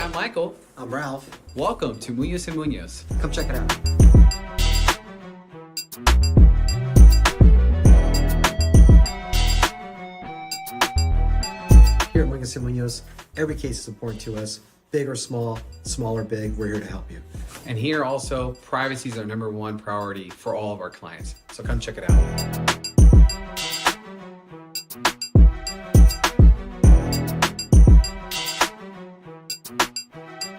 I'm Michael. I'm Ralph. Welcome to Munoz and Munoz. Come check it out. Here at Munoz and Munoz, every case is important to us. Big or small, small or big, we're here to help you. And here also, privacy is our #1 priority for all of our clients. So come check it out.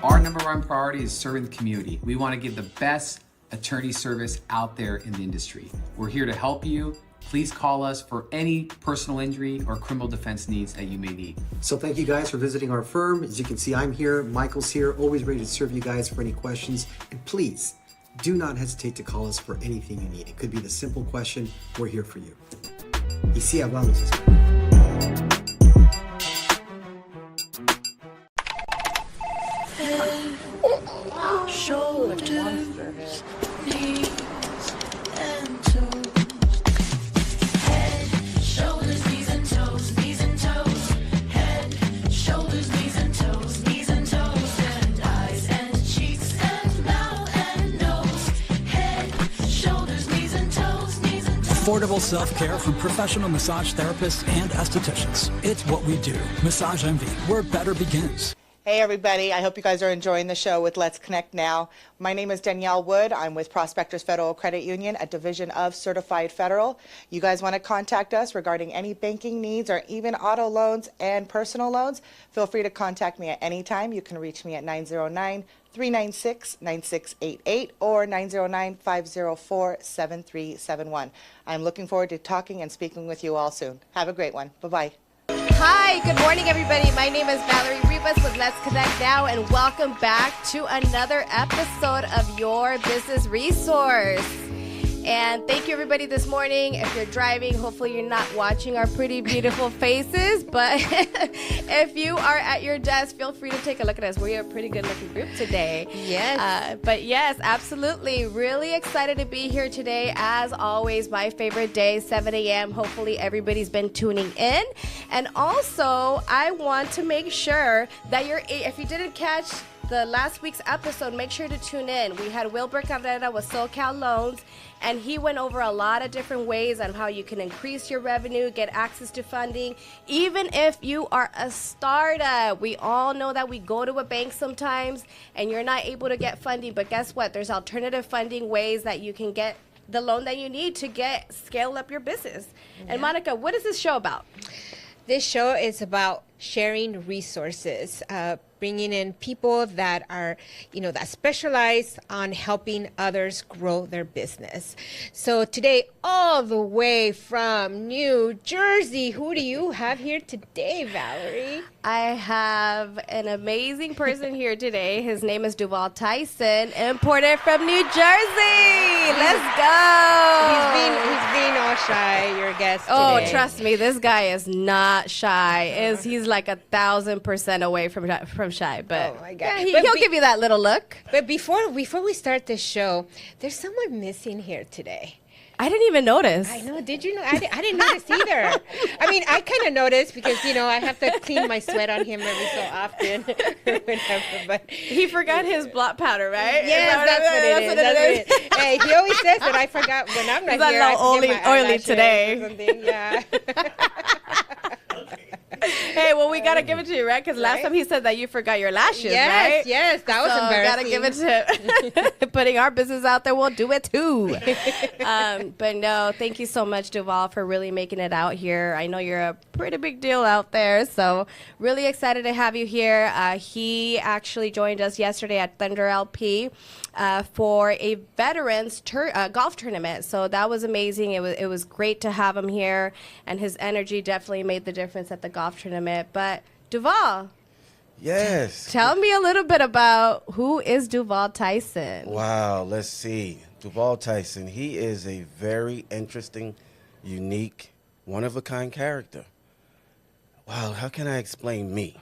Our #1 priority is serving the community. We want to give the best attorney service out there in the industry. We're here to help you. Please call us for any personal injury or criminal defense needs that you may need. So thank you guys for visiting our firm. As you can see, I'm here, Michael's here, always ready to serve you guys for any questions. And please, do not hesitate to call us for anything you need. It could be the simple question, we're here for you. Y sí, hablamos español. Shoulders, knees, and toes. Head, shoulders, knees and toes, knees and toes. Head, shoulders, knees and toes, knees and toes. And eyes and cheeks and mouth and nose. Head, shoulders, knees and toes, knees and toes. Affordable self-care from professional massage therapists and estheticians. It's what we do. Massage Envy, where better begins. Hey everybody, I hope you guys are enjoying the show with Let's Connect Now. My name is Danielle Wood. I'm with Prospectors Federal Credit Union, a division of Certified Federal. You guys want to contact us regarding any banking needs or even auto loans and personal loans, feel free to contact me at any time. You can reach me at 909-396-9688 or 909-504-7371. I'm looking forward to talking and speaking with you all soon. Have a great one. Bye-bye. Hi, good morning, everybody. My name is Valerie Rivas with Let's Connect Now, and welcome back to another episode of Your Business Resource. And thank you, everybody, this morning. If you're driving, hopefully you're not watching our pretty, beautiful faces. But if you are at your desk, feel free to take a look at us. We're a pretty good-looking group today. Yes. But yes, absolutely. Really excited to be here today. As always, my favorite day, 7 a.m. Hopefully everybody's been tuning in. And also, I want to make sure that if you didn't catch the last week's episode, make sure to tune in. We had Wilbur Cabrera with SoCal Loans, and he went over a lot of different ways on how you can increase your revenue, get access to funding, even if you are a startup. We all know that we go to a bank sometimes and you're not able to get funding, but guess what? There's alternative funding ways that you can get the loan that you need to scale up your business. Yeah. And Monica, what is this show about? This show is about sharing resources, bringing in people that are, that specialize on helping others grow their business. So today, all the way from New Jersey, who do you have here today, Valerie? I have an amazing person here today. His name is Duval Tyson, imported from New Jersey. Let's go. He's being all shy, your guest today. Oh, trust me, this guy is not shy. He's like 1,000% away from shy, but oh my God. Yeah, he'll give you that little look. But before we start the show, there's someone missing here today. I didn't even notice. I know. Did you know? I didn't notice either. I mean, I kind of noticed because, I have to clean my sweat on him every so often. But he forgot his blot powder, right? Yes, that's what it is. Hey, he always says that I forgot when I'm not here. It's a little oily today. Or something. Yeah. Hey, well, we got to give it to you, right? Because last time he said that you forgot your lashes, right? Yes, that was embarrassing. Got to give it to him. Putting our business out there, we'll do it too. But no, thank you so much, Duval, for really making it out here. I know you're a pretty big deal out there, so really excited to have you here. He actually joined us yesterday at Thunder LP for a veterans golf tournament. So that was amazing. It was great to have him here, and his energy definitely made the difference at the golf tournament. But Duval, yes, tell me a little bit about who is Duval Tyson. Wow, let's see. Duval Tyson, he is a very interesting, unique, one-of-a-kind character. Wow, how can I explain me?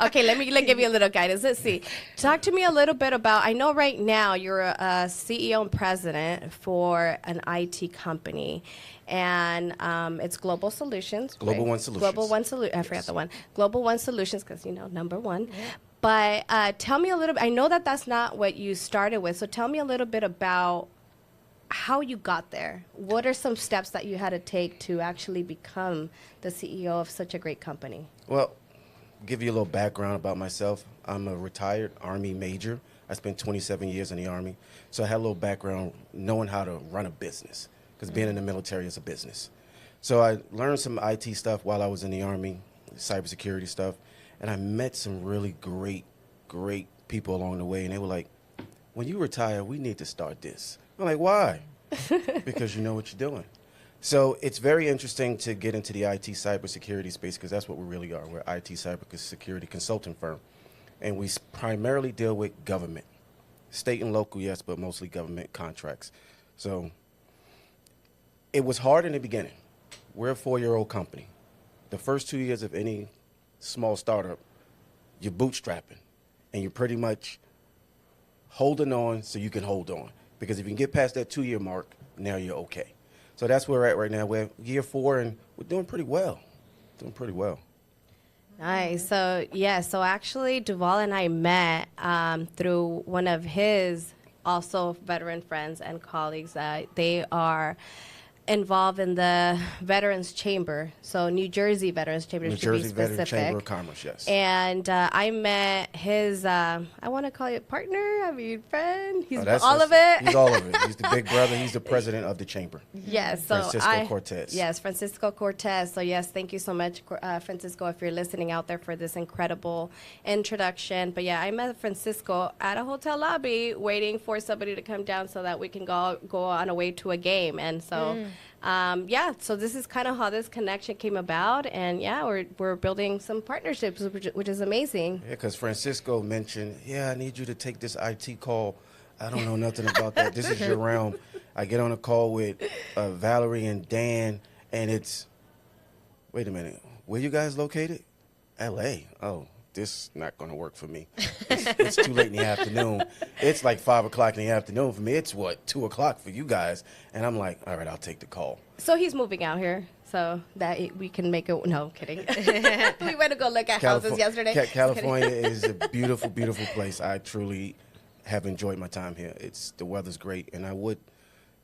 Okay, let me give you a little guidance. Let's see. Talk to me a little bit about, I know right now you're a CEO and president for an IT company, and it's Global Solutions. Global right? One Solutions. Global One Solutions. I forgot the one. Global One Solutions, because, number one. Yeah. But tell me a little bit. I know that that's not what you started with. So tell me a little bit about how you got there. What are some steps that you had to take to actually become the CEO of such a great company? Well, give you a little background about myself. I'm a retired Army major. I spent 27 years in the Army. So I had a little background knowing how to run a business, because being in the military is a business. So I learned some IT stuff while I was in the Army, cybersecurity stuff, and I met some really great people along the way, and they were like, when you retire, we need to start this. I'm like, why? Because you know what you're doing. So it's very interesting to get into the IT cybersecurity space, because that's what we really are. We're IT cybersecurity consulting firm. And we primarily deal with government. State and local, yes, but mostly government contracts. So it was hard in the beginning. We're a 4-year-old company. The first 2 years of any small startup, you're bootstrapping. And you're pretty much holding on so you can hold on. Because if you can get past that 2-year mark, now you're okay. So that's where we're at right now. We're year 4, and we're doing pretty well. Doing pretty well. Nice. So, yeah, so actually Duval and I met through one of his also veteran friends and colleagues. They are involved in the Veterans Chamber, so New Jersey Veterans Chamber New to Jersey be Veterans specific. Chamber of Commerce, yes. And I met his, I want to call it partner, I mean friend. He's Oh, all of it. He's all of it. He's the big brother. He's the president of the chamber. Yes, so Francisco Cortez. Yes, Francisco Cortez. So yes, thank you so much, Francisco, if you're listening out there for this incredible introduction. But yeah, I met Francisco at a hotel lobby waiting for somebody to come down so that we can go on a way to a game. And so yeah, so this is kind of how this connection came about, and yeah, we're building some partnerships, which is amazing. Yeah, because Francisco mentioned, I need you to take this IT call. I don't know nothing about that. This is your realm. I get on a call with Valerie and Dan, and it's, wait a minute, where you guys located? L.A. Oh, this is not going to work for me. It's too late in the afternoon. It's like 5 o'clock in the afternoon for me. It's, 2 o'clock for you guys? And I'm like, all right, I'll take the call. So he's moving out here so that we can make it. No, I'm kidding. We went to go look at houses yesterday. California is a beautiful, beautiful place. I truly have enjoyed my time here. The weather's great, and I would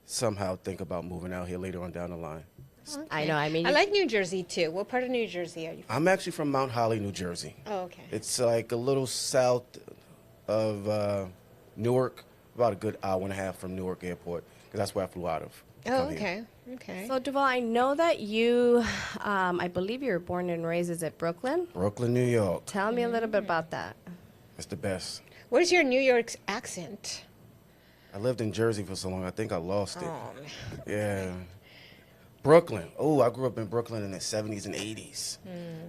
somehow think about moving out here later on down the line. Okay. I know. I mean, I like New Jersey too. What part of New Jersey are you from? I'm actually from Mount Holly, New Jersey. Oh, okay. It's like a little south of Newark, about a good hour and a half from Newark Airport, because that's where I flew out of. Oh, okay. Okay. So, Duval, I know that you, I believe you were born and raised, is it Brooklyn? Brooklyn, New York. Tell me a little bit about that. It's the best. Where's your New York accent? I lived in Jersey for so long, I think I lost it. Oh, man. Yeah. Brooklyn. Oh, I grew up in Brooklyn in the 70s and 80s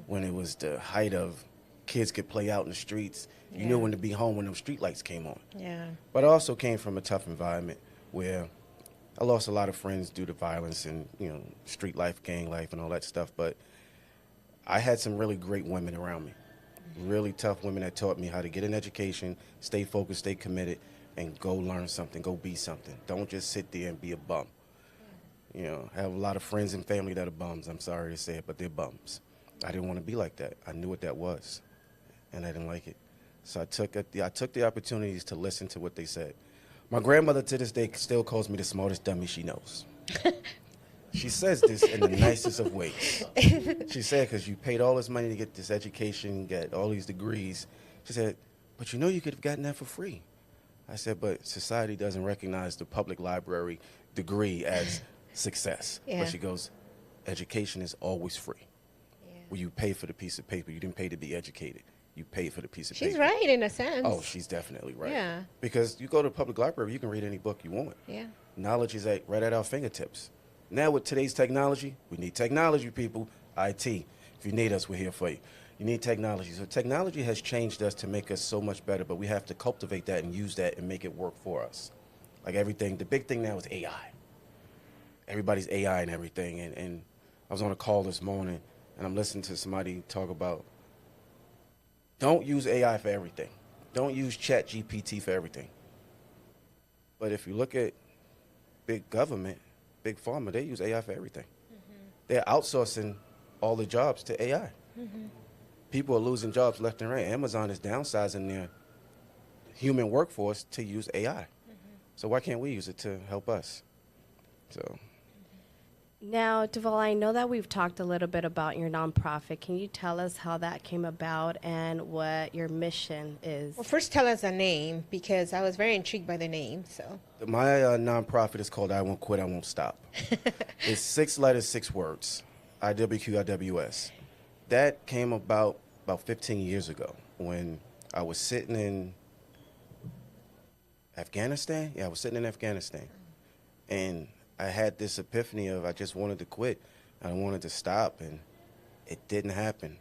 when it was the height of kids could play out in the streets. You knew when to be home when them street lights came on. Yeah. But I also came from a tough environment where I lost a lot of friends due to violence and, street life, gang life, and all that stuff. But I had some really great women around me, really tough women that taught me how to get an education, stay focused, stay committed, and go learn something, go be something. Don't just sit there and be a bum. I have a lot of friends and family that are bums. I'm sorry to say it, but they're bums. I didn't want to be like that. I knew what that was, and I didn't like it. So I took the opportunities to listen to what they said. My grandmother to this day still calls me the smartest dummy she knows. She says this in the nicest of ways. She said, because you paid all this money to get this education, get all these degrees. She said, but you could have gotten that for free. I said, but society doesn't recognize the public library degree as success. Yeah. But she goes, education is always free. Yeah. Well, you pay for the piece of paper. You didn't pay to be educated. You pay for the piece of She's paper. right in a sense. Oh, she's definitely right. Yeah. Because you go to the public library, you can read any book you want. Yeah. Knowledge is right at our fingertips. Now with today's technology, we need technology, people. IT. If you need us, we're here for you. You need technology. So technology has changed us to make us so much better, but we have to cultivate that and use that and make it work for us. Like everything, the big thing now is AI. Everybody's AI and everything. And I was on a call this morning, and I'm listening to somebody talk about, don't use AI for everything. Don't use ChatGPT for everything. But if you look at big government, big pharma, they use AI for everything. They're outsourcing all the jobs to AI. people are losing jobs left and right. Amazon is downsizing their human workforce to use AI. So why can't we use it to help us? So. Now, Deval, I know that we've talked a little bit about your nonprofit. Can you tell us how that came about and what your mission is? Well, first tell us a name, because I was very intrigued by the name. So My nonprofit is called I Won't Quit, I Won't Stop. It's 6 letters, 6 words. IWQIWS. That came about 15 years ago when I was sitting in Afghanistan. Yeah, I was sitting in Afghanistan. And I had this epiphany of I just wanted to quit. I wanted to stop, and it didn't happen.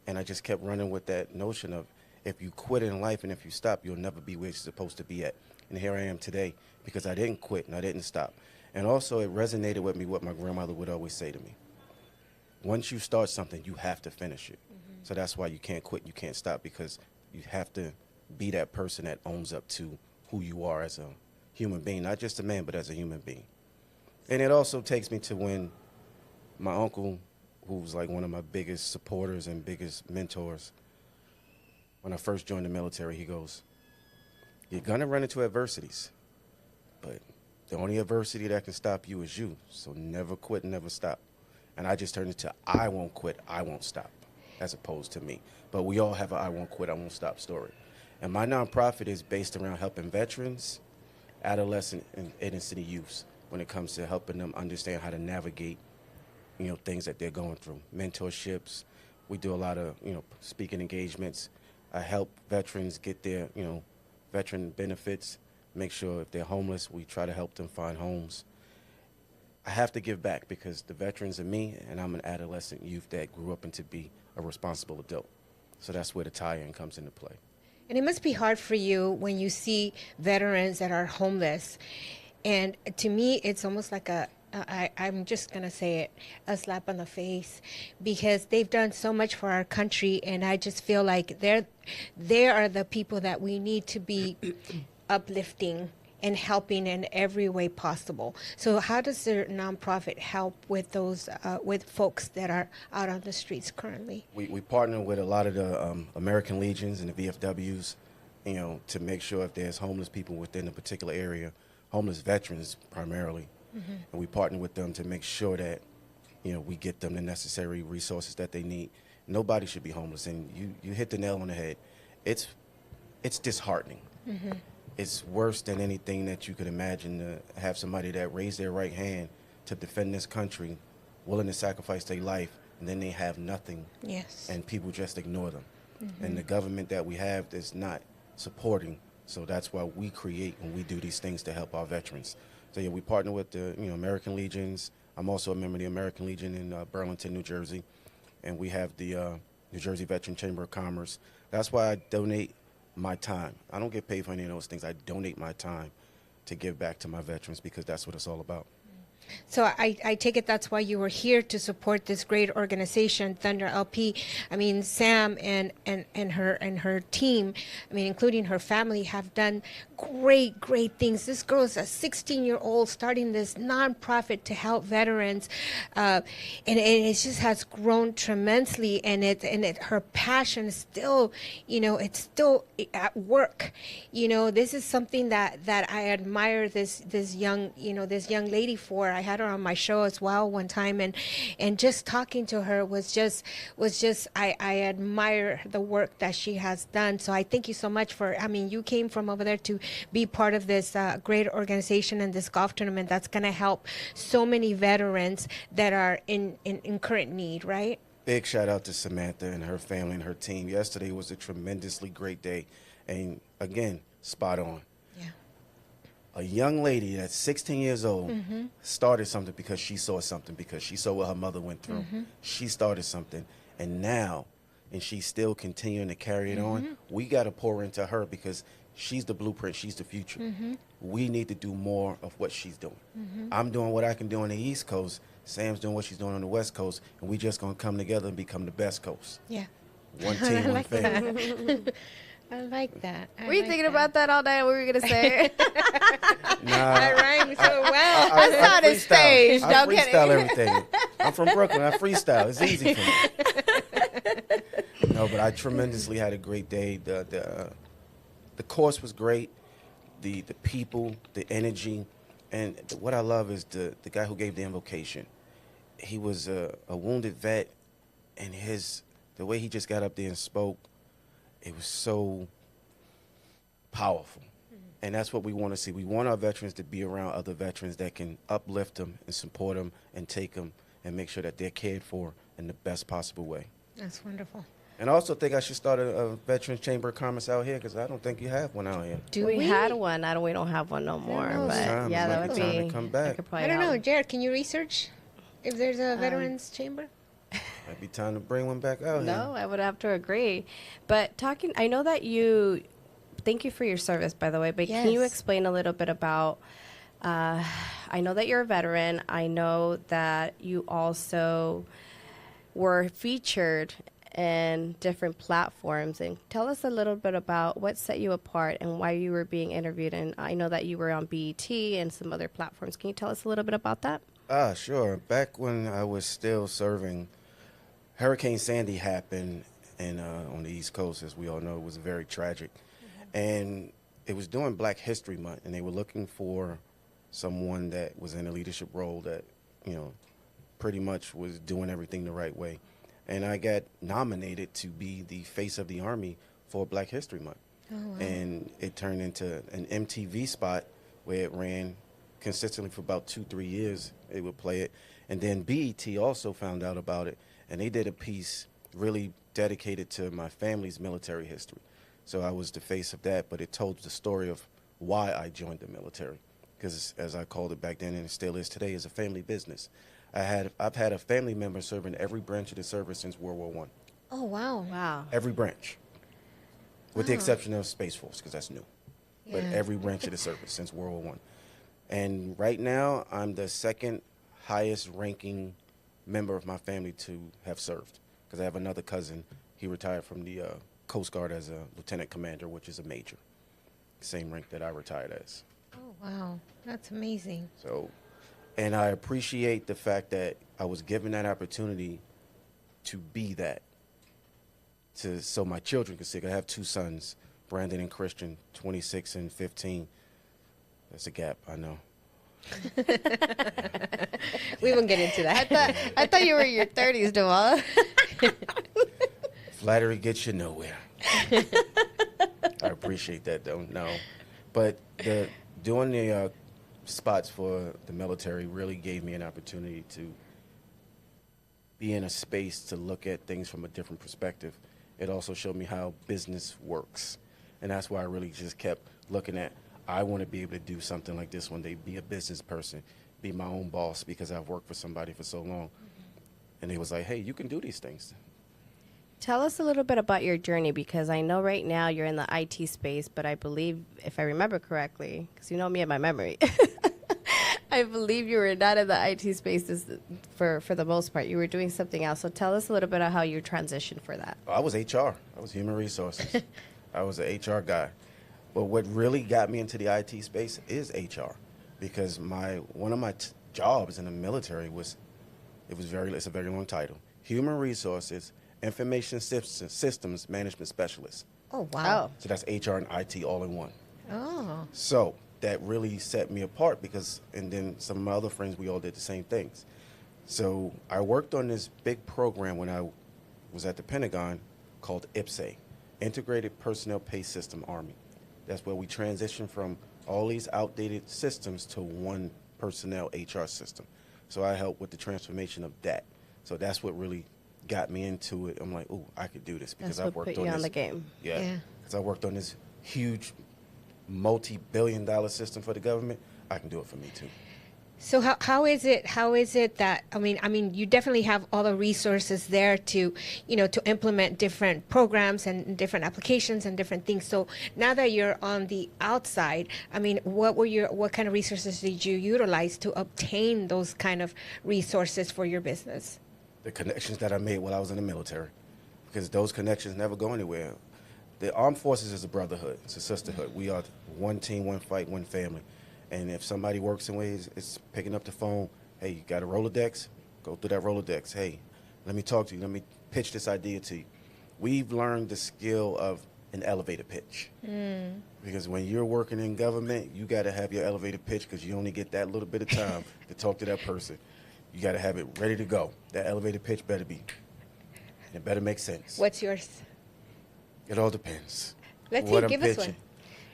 And I just kept running with that notion of if you quit in life and if you stop, you'll never be where you're supposed to be at. And here I am today because I didn't quit and I didn't stop. And also it resonated with me what my grandmother would always say to me. Once you start something, you have to finish it. So that's why you can't quit, you can't stop, because you have to be that person that owns up to who you are as a human being, not just a man, but as a human being. And it also takes me to when my uncle, who's like one of my biggest supporters and biggest mentors, when I first joined the military, he goes, you're gonna run into adversities, but the only adversity that can stop you is you. So never quit, never stop. And I just turned it to I won't quit, I won't stop, as opposed to me. But we all have a I won't quit, I won't stop story. And my nonprofit is based around helping veterans, adolescent, and inner-city youths when it comes to helping them understand how to navigate, things that they're going through. Mentorships. We do a lot of, speaking engagements. I help veterans get their, veteran benefits, make sure if they're homeless, we try to help them find homes. I have to give back because the veterans are me, and I'm an adolescent youth that grew up into be a responsible adult. So that's where the tie-in comes into play. And it must be hard for you when you see veterans that are homeless. And to me, it's almost like I'm just going to say it, a slap on the face, because they've done so much for our country. And I just feel like they are the people that we need to be uplifting and helping in every way possible. So how does the nonprofit help with those, with folks that are out on the streets currently? We partner with a lot of the American Legions and the VFWs, to make sure if there's homeless people within a particular area, homeless veterans primarily, and we partner with them to make sure that, we get them the necessary resources that they need. Nobody should be homeless, and you hit the nail on the head. It's disheartening. It's worse than anything that you could imagine to have somebody that raised their right hand to defend this country, willing to sacrifice their life, and then they have nothing. Yes. And people just ignore them. And the government that we have is not supporting. So that's why we create and we do these things to help our veterans. So yeah, we partner with the American Legions. I'm also a member of the American Legion in Burlington, New Jersey, and we have the New Jersey Veteran Chamber of Commerce. That's why I donate my time. I don't get paid for any of those things. I donate my time to give back to my veterans because that's what it's all about. So I take it that's why you were here to support this great organization, Thunder LP. I mean, Sam and her team, I mean, including her family, have done great things. This girl is a 16-year-old starting this nonprofit to help veterans, and it just has grown tremendously. And her passion is still, it's still at work. This is something that I admire this young lady for. I had her on my show as well one time, and just talking to her was just I admire the work that she has done. So I thank you so much you came from over there to be part of this great organization and this golf tournament that's going to help so many veterans that are in current need, right? Big shout out to Samantha and her family and her team. Yesterday was a tremendously great day, and again, spot on. A young lady that's 16 years old started something because she saw something, because she saw what her mother went through. She started something, and she's still continuing to carry it on. We got to pour into her because she's the blueprint. She's the future. We need to do more of what she's doing. I'm doing what I can do on the East Coast. Sam's doing what she's doing on the West Coast, and we just going to come together and become the best coast. Yeah. One team, one family. I like that. Were you thinking about that all night? What were you going to say? Nah, I rhymed so well. I saw it freestyle. staged. I No kidding. freestyle everything. I'm from Brooklyn. I freestyle. It's easy for me. No, but I tremendously had a great day. The course was great. The people, the energy, and what I love is the guy who gave the invocation. He was a wounded vet, and the way he just got up there and spoke, it was so powerful. And that's what we want to see. We want our veterans to be around other veterans that can uplift them and support them and take them and make sure that they're cared for in the best possible way. That's wonderful. And I also think I should start a Veterans Chamber of Commerce out here because I don't think you have one out here. We had one. We don't have one no more. know. But It's time. yeah, It that might would be time to be. come back. I could probably I don't know, help. Jared. Can you research if there's a veterans chamber? Might be time to bring one back out No, here. I would have to agree. But I know that thank you for your service, by the way, but can you Yes. explain a little bit about, I know that you're a veteran. I know that you also were featured in different platforms. And tell us a little bit about what set you apart and why you were being interviewed. And I know that you were on BET and some other platforms. Can you tell us a little bit about that? Sure. Back when I was still serving, Hurricane Sandy happened on the East Coast, as we all know. It was very tragic. And it was during Black History Month, and they were looking for someone that was in a leadership role that, pretty much was doing everything the right way. And I got nominated to be the face of the Army for Black History Month. Oh, wow. And it turned into an MTV spot where it ran consistently for about 2-3 years. They would play it. And then BET also found out about it, and they did a piece really dedicated to my family's military history. So I was the face of that, but it told the story of why I joined the military. Because as I called it back then, and it still is today, is a family business. I've had a family member serve in every branch of the service since World War I. Oh, wow. Wow. Every branch. With the exception of Space Force, because that's new. But Yeah. every branch of the service since World War I. And right now, I'm the second highest ranking member of my family to have served. Because I have another cousin. He retired from the Coast Guard as a lieutenant commander, which is a major. Same rank that I retired as. Oh, wow. That's amazing. So, and I appreciate the fact that I was given that opportunity to be that. So my children can see. I have 2 sons, Brandon and Christian, 26 and 15. That's a gap, I know. We won't get into that. I thought you were in your 30s, Noel. Flattery gets you nowhere. I appreciate that, though. No, but doing the spots for the military really gave me an opportunity to be in a space to look at things from a different perspective. It also showed me how business works, and that's why I really just kept looking at. I want to be able to do something like this one day, be a business person, be my own boss, because I've worked for somebody for so long. And it was like, hey, you can do these things. Tell us a little bit about your journey, because I know right now you're in the IT space, but I believe, if I remember correctly, because you know me and my memory, I believe you were not in the IT space for the most part. You were doing something else. So tell us a little bit of how you transitioned for that. I was HR. I was human resources. I was an HR guy. But what really got me into the IT space is HR, because one of my jobs in the military it's a very long title. Human Resources Information Systems Management Specialist. Oh, wow. So that's HR and IT all in one. Oh. So that really set me apart and then some of my other friends, we all did the same things. So I worked on this big program when I was at the Pentagon called IPSA, Integrated Personnel Pay System Army. That's where we transition from all these outdated systems to one personnel HR system. So I helped with the transformation of that. So that's what really got me into it. I'm like, oh, I could do this because That's I've what worked put on you this. on the game. Yeah, because I worked on this huge multi-billion-dollar system for the government. I can do it for me too. So how is it that I mean you definitely have all the resources there to to implement different programs and different applications and different things. So now that you're on the outside, I mean, what kind of resources did you utilize to obtain those kind of resources for your business? The connections that I made while I was in the military, because those connections never go anywhere. The armed forces is a brotherhood. It's a sisterhood. We are one team, one fight, one family. And if somebody works in ways, it's picking up the phone. Hey, you got a Rolodex? Go through that Rolodex. Hey, let me talk to you. Let me pitch this idea to you. We've learned the skill of an elevator pitch. Because when you're working in government, you got to have your elevator pitch because you only get that little bit of time to talk to that person. You got to have it ready to go. That elevator pitch better be, and it better make sense. What's yours? It all depends. Let's what see. I'm Give us pitching. one.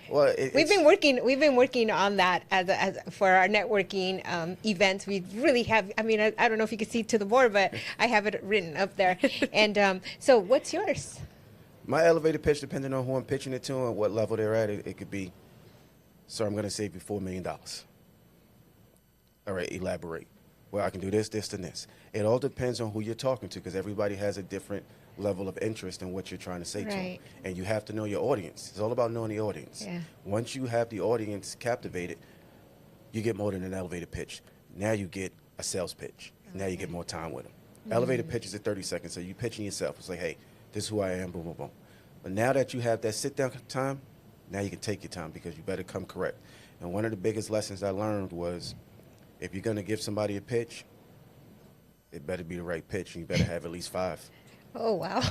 Well, We've been working on that as for our networking events. We really have. I mean, I don't know if you can see to the board, but I have it written up there. And so, what's yours? My elevator pitch, depending on who I'm pitching it to and what level they're at, it could be, sir, I'm going to save you $4 million. All right, elaborate. Well, I can do this, this, and this. It all depends on who you're talking to because everybody has a different level of interest in what you're trying to say to them. Right. And you have to know your audience. It's all about knowing the audience. Yeah. Once you have the audience captivated, you get more than an elevator pitch. Now you get a sales pitch. Now you get more time with them. Elevator pitch is at 30 seconds, so you're pitching yourself. It's like, hey, this is who I am, boom, boom, boom. But now that you have that sit-down time, now you can take your time because you better come correct. And one of the biggest lessons I learned was if you're going to give somebody a pitch, it better be the right pitch, and you better have at least 5. Oh, wow.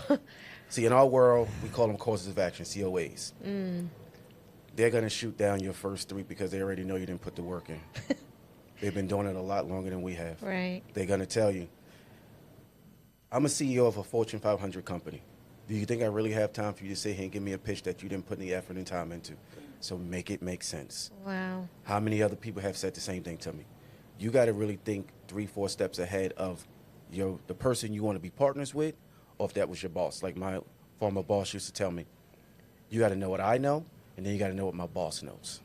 See, in our world, we call them courses of action, COAs. They're going to shoot down your first 3 because they already know you didn't put the work in. They've been doing it a lot longer than we have. Right. They're going to tell you, I'm a CEO of a Fortune 500 company. Do you think I really have time for you to sit here and give me a pitch that you didn't put any effort and time into? So make it make sense. Wow. How many other people have said the same thing to me? You got to really think 3-4 steps ahead of the person you want to be partners with, or if that was your boss. Like my former boss used to tell me, you got to know what I know, and then you got to know what my boss knows.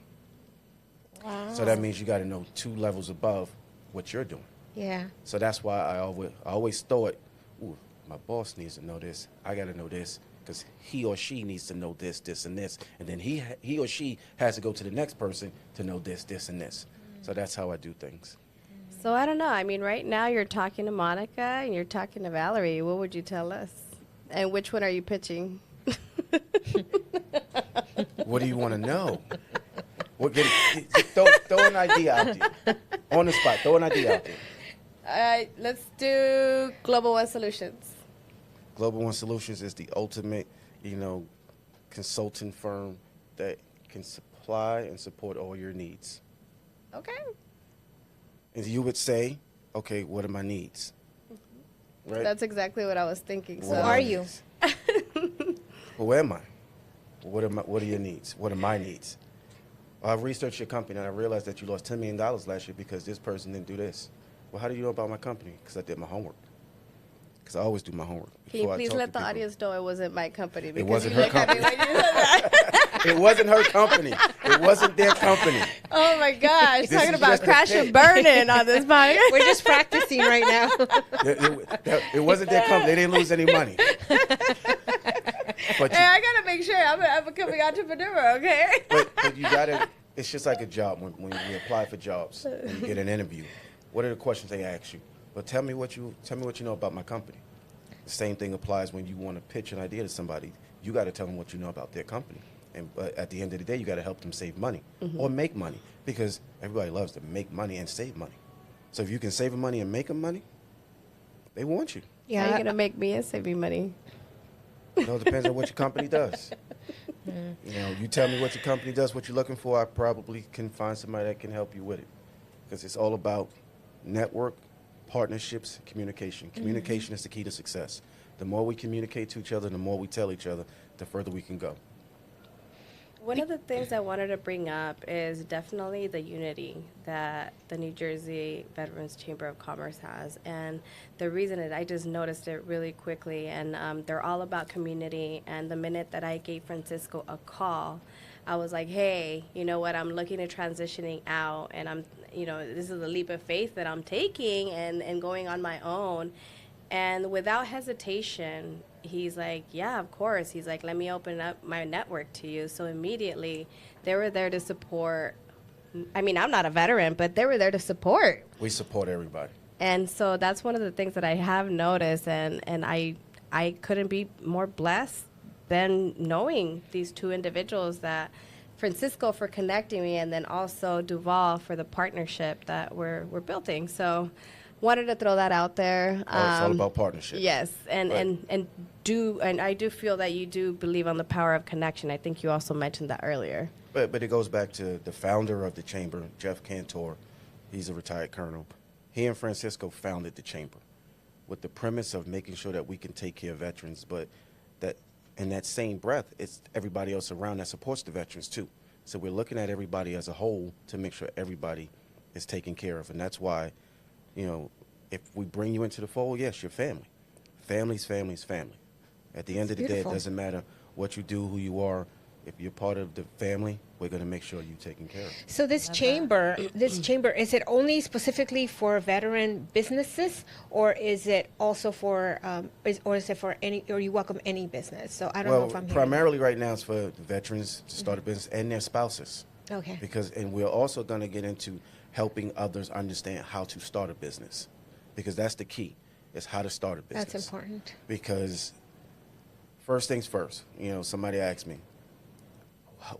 Wow. So that means you got to know 2 levels above what you're doing. Yeah. So that's why I always thought, ooh, my boss needs to know this. I got to know this because he or she needs to know this, this, and this. And then he or she has to go to the next person to know this, this, and this. So that's how I do things. So I don't know. I mean, right now you're talking to Monica and you're talking to Valerie. What would you tell us? And which one are you pitching? What do you want to know? Throw an idea out there. On the spot, throw an idea out there. All right, let's do Global One Solutions. Global One Solutions is the ultimate, consulting firm that can supply and support all your needs. Okay. And you would say, okay, what are my needs? Right? That's exactly what I was thinking. Who are you? Who am I? What are your needs? What are my needs? I researched your company and I realized that you lost $10 million last year because this person didn't do this. Well, how do you know about my company? Because I did my homework. Because I always do my homework. Can you please let the audience know it wasn't my company? It Because wasn't you her look at me company. when you said that. It wasn't her company. It wasn't their company. Oh my gosh, This talking is about just a crash and pitch. burning on this podcast. We're just practicing right now. It wasn't their company. They didn't lose any money. But Hey, I gotta make sure I'm a becoming entrepreneur, okay? but you gotta. It's just like a job when you apply for jobs and you get an interview. What are the questions they ask you? Well, tell me what you know about my company. The same thing applies when you want to pitch an idea to somebody. You got to tell them what you know about their company. But at the end of the day, you got to help them save money or make money because everybody loves to make money and save money. So if you can save them money and make them money, they want you. How are you gonna make me and save me money? It all depends on what your company does. You tell me what your company does, what you're looking for, I probably can find somebody that can help you with it. Because it's all about network, partnerships, communication. Communication is the key to success. The more we communicate to each other, the more we tell each other, the further we can go. One of the things I wanted to bring up is definitely the unity that the New Jersey Veterans Chamber of Commerce has. And the reason is I just noticed it really quickly. And they're all about community. And the minute that I gave Francisco a call, I was like, hey, you know what, I'm looking at transitioning out. And this is a leap of faith that I'm taking and going on my own. And without hesitation, he's like, yeah, of course. He's like, let me open up my network to you. So immediately they were there to support. I mean, I'm not a veteran, but they were there to support. We support everybody. And so that's one of the things that I have noticed. And I couldn't be more blessed than knowing these 2 individuals, that Francisco for connecting me, and then also Duval for the partnership that we're building. So wanted to throw that out there. Oh, it's all about partnership. Yes, and Right. I do feel that you do believe on the power of connection. I think you also mentioned that earlier. But it goes back to the founder of the chamber, Jeff Cantor. He's a retired colonel. He and Francisco founded the chamber with the premise of making sure that we can take care of veterans, but that in that same breath, it's everybody else around that supports the veterans too. So we're looking at everybody as a whole to make sure everybody is taken care of. And that's why, you know, if we bring you into the fold, yes, you're family. Family's family's family. At the end of the day, it doesn't matter what you do, who you are. If you're part of the family, we're going to make sure you're taken care of. So this chamber, is it only specifically for veteran businesses, or is it also for, or is it for any, or you welcome any business? So I don't know if I'm hearing. Primarily right now it's for veterans to start a business and their spouses. Okay. And we're also going to get into helping others understand how to start a business, because that's the key, is how to start a business. That's important. Because first things first, you know, somebody asked me,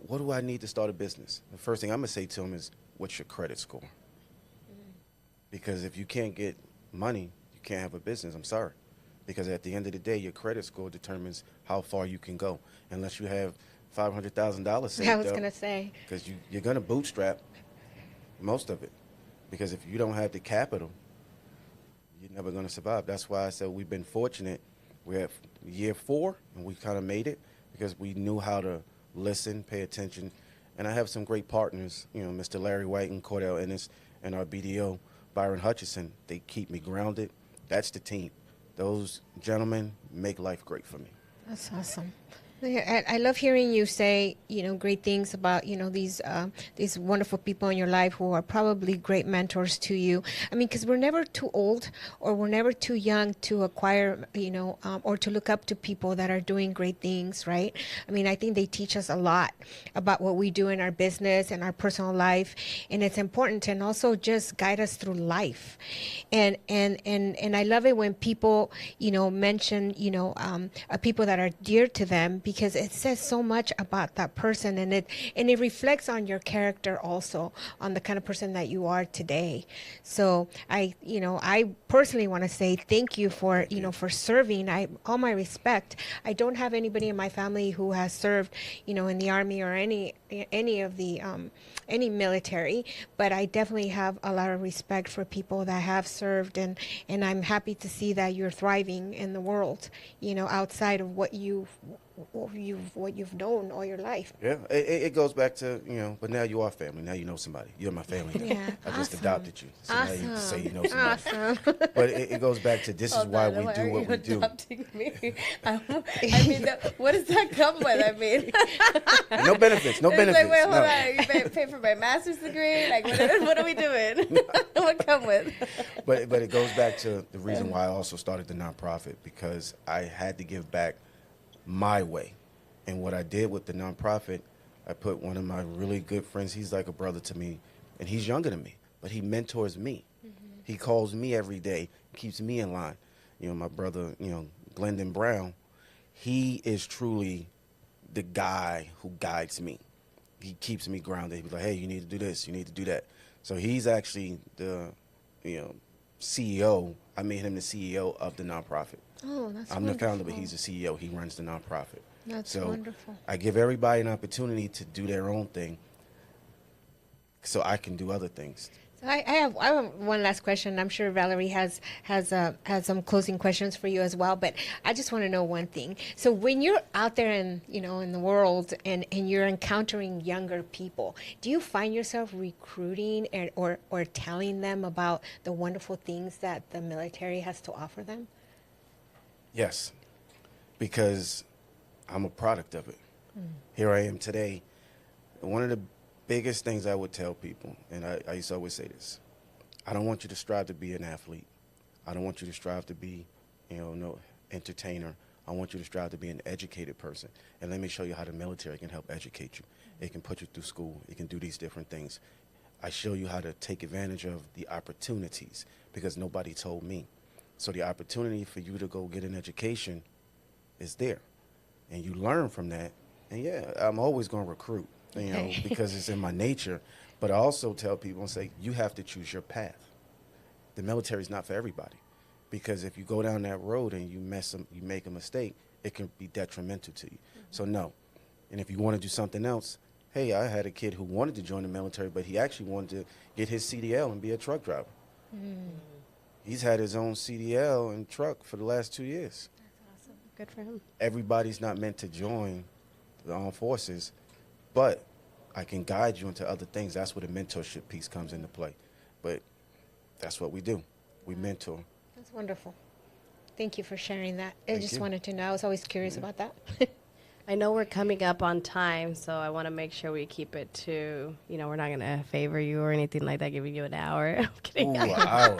what do I need to start a business? The first thing I'm going to say to them is, what's your credit score? Because if you can't get money, you can't have a business. I'm sorry. Because at the end of the day, your credit score determines how far you can go. Unless you have $500,000 saved up. I was going to say. Because you're going to bootstrap most of it. Because if you don't have the capital, you're never going to survive. That's why I said we've been fortunate. We're at year 4, and we kind of made it because we knew how to listen, pay attention. And I have some great partners, you know, Mr. Larry White and Cordell Ennis, and our BDO, Byron Hutchison. They keep me grounded. That's the team. Those gentlemen make life great for me. That's awesome. Yeah, I love hearing you say, you know, great things about, you know, these wonderful people in your life who are probably great mentors to you. I mean, because we're never too old or we're never too young to acquire, you know, or to look up to people that are doing great things, right? I mean, I think they teach us a lot about what we do in our business and our personal life, and it's important, and also just guide us through life. And I love it when people, you know, mention, you know, people that are dear to them, because it says so much about that person, and it reflects on your character also, on the kind of person that you are today. So I personally want to say thank you for, you know, for serving. All my respect. I don't have anybody in my family who has served, you know, in the Army or any of the any military, but I definitely have a lot of respect for people that have served, and I'm happy to see that you're thriving in the world, you know, outside of what you've known all your life. Yeah, it goes back to, you know, but now you are family. Now you know somebody. You're my family now. Yeah, I just awesome. adopted you. So now you can say you know somebody. Awesome. But it goes back to this is why we do what we do. Adopting me? I mean, what does that come with? I mean, No benefits. No it's benefits. like, wait, hold no. on. You pay for my master's degree? Like, what are we doing? What come with? But it goes back to the reason why I also started the nonprofit, because I had to give back my way. And what I did with the nonprofit, I put one of my really good friends, he's like a brother to me, and he's younger than me, but he mentors me. Mm-hmm. He calls me every day, keeps me in line. You know, my brother, you know, Glendon Brown, he is truly the guy who guides me. He keeps me grounded. He's like, hey, you need to do this, you need to do that. So he's actually the, you know, CEO. I made him the CEO of the nonprofit. Oh, that's I'm wonderful. the founder, but he's the CEO. He runs the nonprofit. That's so wonderful. I give everybody an opportunity to do their own thing so I can do other things. I have one last question. I'm sure Valerie has some closing questions for you as well, but I just want to know one thing. So when you're out there in the world and you're encountering younger people, do you find yourself recruiting or telling them about the wonderful things that the military has to offer them? Yes, because I'm a product of it. Here I am today. One of the biggest things I would tell people, and I used to always say this, I don't want you to strive to be an athlete. I don't want you to strive to be, no entertainer. I want you to strive to be an educated person. And let me show you how the military can help educate you. It can put you through school. It can do these different things. I show you how to take advantage of the opportunities because nobody told me. So the opportunity for you to go get an education is there. And you learn from that. And yeah, I'm always going to recruit, because it's in my nature. But I also tell people and say, you have to choose your path. the military is not for everybody, because if you go down that road and you make a mistake, it can be detrimental to you. So no. And if you want to do something else, hey, I had a kid who wanted to join the military, but he actually wanted to get his CDL and be a truck driver. He's had his own CDL and truck for the last 2 years. That's awesome. Good for him. Everybody's not meant to join the armed forces, but I can guide you into other things. That's where the mentorship piece comes into play. But that's what we do. We mentor. That's wonderful. Thank you for sharing that. I Thank just you. wanted to know. I was always curious about that. I know we're coming up on time, so I want to make sure we keep it to, we're not going to favor you or anything like that, giving you an hour. I'm kidding. Ooh, an hour.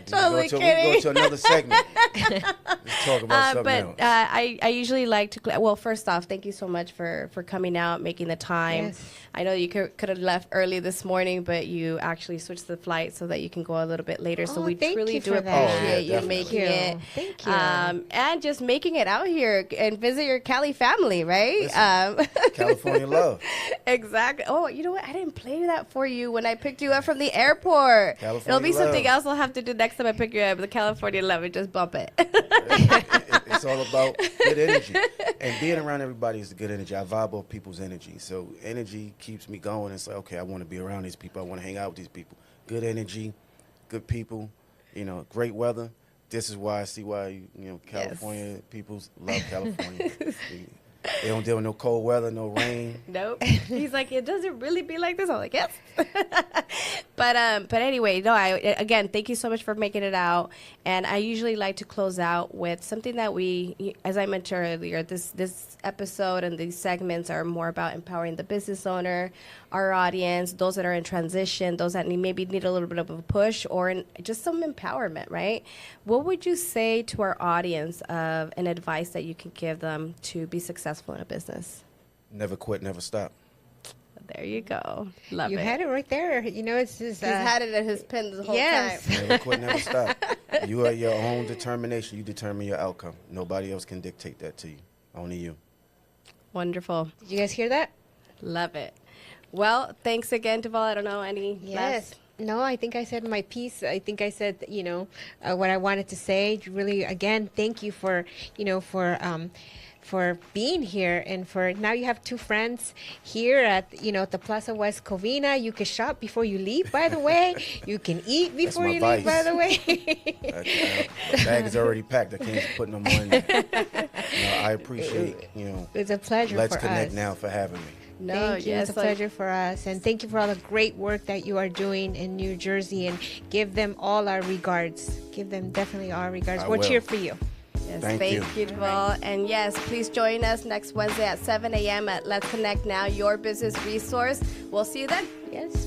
Totally We kidding. go to another segment. Let's talk about something else. I usually like to, well, first off, thank you so much for coming out, making the time. Yes. I know you could have left early this morning, but you actually switched the flight so that you can go a little bit later. So Oh, we thank truly you do for that. appreciate Oh, yeah, you definitely. making it. Thank you. And just making it out here and visit your Cali family, right? Listen, California love. Exactly. Oh, you know what? I didn't play that for you when I picked you up from the airport. California It'll be something love. else I'll have to do next time I pick you up. The California love, and just bump it. It's all about good energy. And being around everybody is good energy. I vibe off people's energy. So energy keeps me going. It's like, okay, I want to be around these people. I want to hang out with these people. Good energy, good people, great weather. This is why I see why, California people love California. They don't deal with no cold weather, no rain. Nope. He's like, it doesn't really be like this. I'm like, yes. But anyway, no. Again, thank you so much for making it out. And I usually like to close out with something that as I mentioned earlier, this episode and these segments are more about empowering the business owner, our audience, those that are in transition, those that maybe need a little bit of a push or just some empowerment, right? What would you say to our audience of an advice that you can give them to be successful in a business? Never quit, never stop. There you go. Love You it. had it right there. It's just. He's had it in his pen the whole Yes. time. Never quit, never stop. You are your own determination. You determine your outcome. Nobody else can dictate that to you. Only you. Wonderful. Did you guys hear that? Love it. Well, thanks again, Duval. I don't know any last. No, I think I said my piece. I think I said, what I wanted to say. Really, again, thank you for being here, and for now you have two friends here at the Plaza West Covina. You can shop before you leave, by the way. You can eat before my you leave, by vice. the way. The bag is already packed. I can't put no more in there. I appreciate, It's a pleasure Let's for Connect us. Now for having me. No, Thank you. yes, It's a pleasure for us. And thank you for all the great work that you are doing in New Jersey. And give them all our regards. Give them definitely our regards. I We're will. cheer for you. Yes, Thank thank you. you, Duval. And yes, please join us next Wednesday at 7 a.m. at Let's Connect Now, your business resource. We'll see you then. Yes.